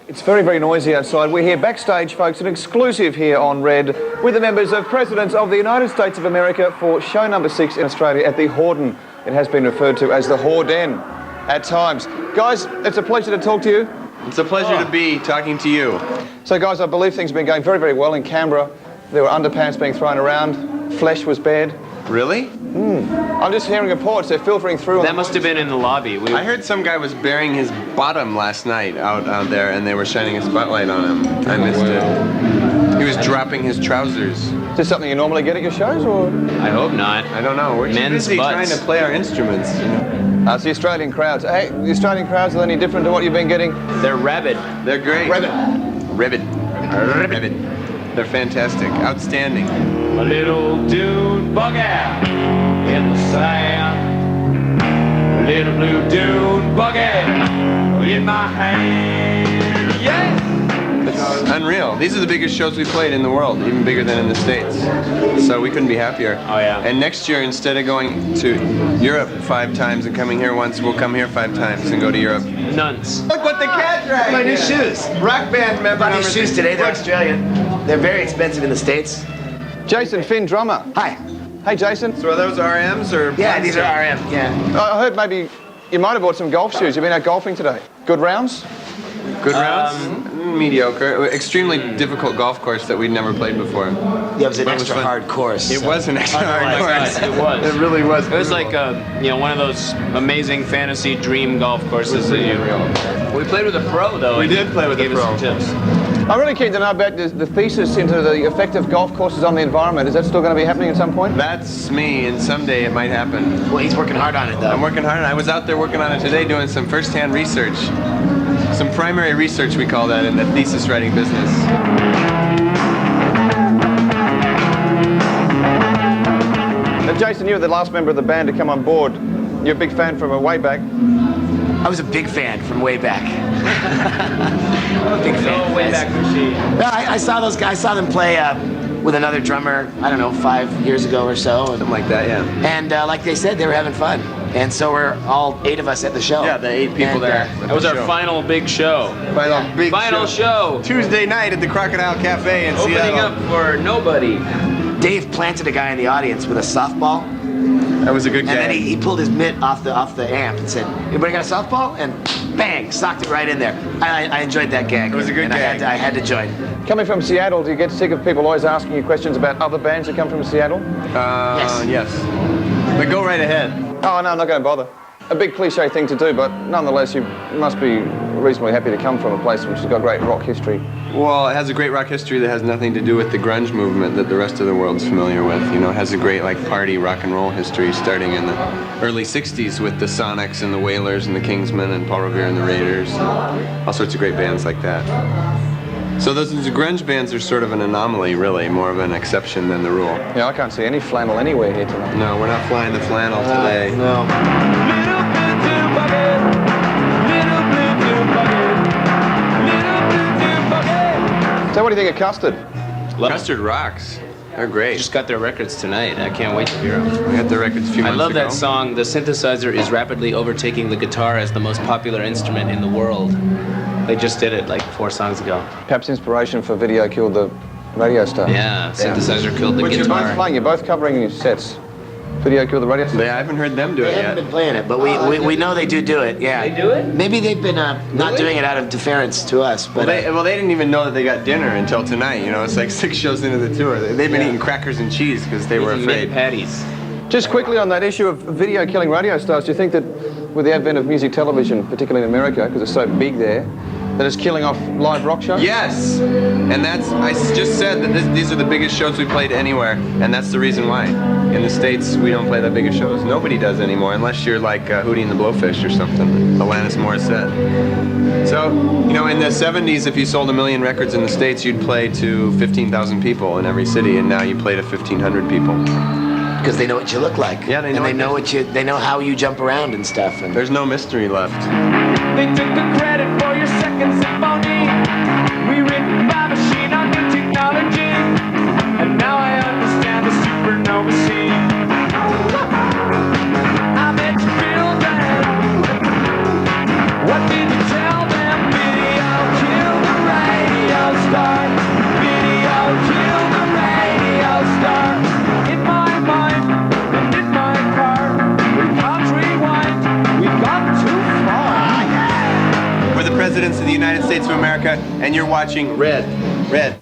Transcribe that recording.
It's very, very noisy outside. We're here backstage, folks, an exclusive here on Red with the members of Presidents of the United States of America for show number 6 in Australia at the Horden. It has been referred to as the Horden at times. Guys, it's a pleasure to talk to you. It's a pleasure to be talking to you. So, guys, I believe things have been going very, very well in Canberra. There were underpants being thrown around. Flesh was bared. Really? I'm just hearing reports. They're filtering through. That must have been in the lobby. I heard some guy was baring his bottom last night out there, and they were shining a spotlight on him. I missed it. He was dropping his trousers. Is this something you normally get at your shows, or? I hope not. I don't know. We're too Men's busy butts. trying to play our instruments. You know? It's the Australian crowds. Hey, the Australian crowds, are they any different to what you've been getting? They're rabid. They're great. Ribbit. They're fantastic. Outstanding. A little dune bug out in the sand. A little blue dune bug out in my hand. Yes! It's unreal. These are the biggest shows we played in the world, even bigger than in the States. So we couldn't be happier. Oh, yeah. And next year, instead of going to Europe 5 times and coming here once, we'll come here 5 times and go to Europe. Nuns. Look what the cat dragged! My new shoes. Rock band member Bought number these shoes today. They're Australian. They're very expensive in the States. Jason Finn, drummer. Hi. Hey, Jason. So are those RMs or? Yeah, these are RM. Yeah. I heard maybe you might have bought some golf shoes. You've been out golfing today. Good rounds? Good rounds? Mediocre. Extremely difficult golf course that we'd never played before. Yeah, it was an But it was extra fun. hard course. It was an extra hard my course. God, it was. It really was. It was like one of those amazing fantasy dream golf courses that you. We played with a pro though. We did play with a Gave us pro. some tips. I'm really keen to know about the thesis into the effect of golf courses on the environment. Is that still going to be happening at some point? That's me, and someday it might happen. Well, he's working hard on it, though. I'm working hard. I was out there working on it today doing some first-hand research. Some primary research, we call that, in the thesis writing business. Now, Jason, you were the last member of the band to come on board. You're a big fan from way back. I was a big fan from way back. Big fan. Way back machine. No, I saw those guys. I saw them play with another drummer, I don't know, 5 years ago or so. Something like that, yeah. And like they said, they were having fun. And so we're all 8 of us at the show. Yeah, the 8 people And, there. That was our final big show. Final show. Tuesday night at the Crocodile Cafe in Opening Seattle. up for nobody. Dave planted a guy in the audience with a softball. That was a good And guy. then he pulled his mitt off the amp and said, "Anybody got a softball?" And bang, socked it right in there. I enjoyed that gag. It was a good and gag. I had to join. Coming from Seattle, do you get sick of people always asking you questions about other bands that come from Seattle? Yes. But go right ahead. Oh, no, I'm not going to bother. A big cliche thing to do, but nonetheless, you must be reasonably happy to come from a place which has got great rock history. Well, it has a great rock history that has nothing to do with the grunge movement that the rest of the world's familiar with. You know, it has a great party rock and roll history starting in the early 60s with the Sonics and the Wailers and the Kingsmen and Paul Revere and the Raiders. All sorts of great bands like that. So those grunge bands are sort of an anomaly, really, more of an exception than the rule. Yeah, I can't see any flannel anywhere here tonight. No, we're not flying the flannel today. No. So what do you think of Custard? Custard rocks. They're great. Just got their records tonight. I can't wait to hear them. We got the records a few I months love ago. that song. The synthesizer is rapidly overtaking the guitar as the most popular instrument in the world. They just did it like 4 songs ago. Perhaps inspiration for Video Killed the Radio Star. Yeah, synthesizer killed the Which you're guitar. both playing, you're both covering your sets. Video Killed the Radio Star. I haven't heard them do They it haven't yet. been playing it, but we know they do it. Yeah. They do it? Maybe they've been not doing it out of deference to us. But Well, they didn't even know that they got dinner until tonight. You know, it's like 6 shows into the tour. They've been eating crackers and cheese because they were Mint afraid. patties. Just quickly on that issue of video killing radio stars, do you think that with the advent of music television, particularly in America, because it's so big there, that it's killing off live rock shows? Yes, and I just said that these are the biggest shows we played anywhere, and that's the reason why. In the States, we don't play that big of shows. Nobody does anymore, unless you're like Hootie and the Blowfish or something, Alanis Morissette. So, you know, in the 70s, if you sold 1 million records in the States, you'd play to 15,000 people in every city, and now you play to 1,500 people. because they know what you look like. Yeah, they know And they know how you jump around and stuff. And There's no mystery left. They took the credit for your second symphony, rewritten by machine on new technology. And now I understand the supernova scene. I met you building. What did you tell them? Video killed presidents of the United States of America, and you're watching Red. Red.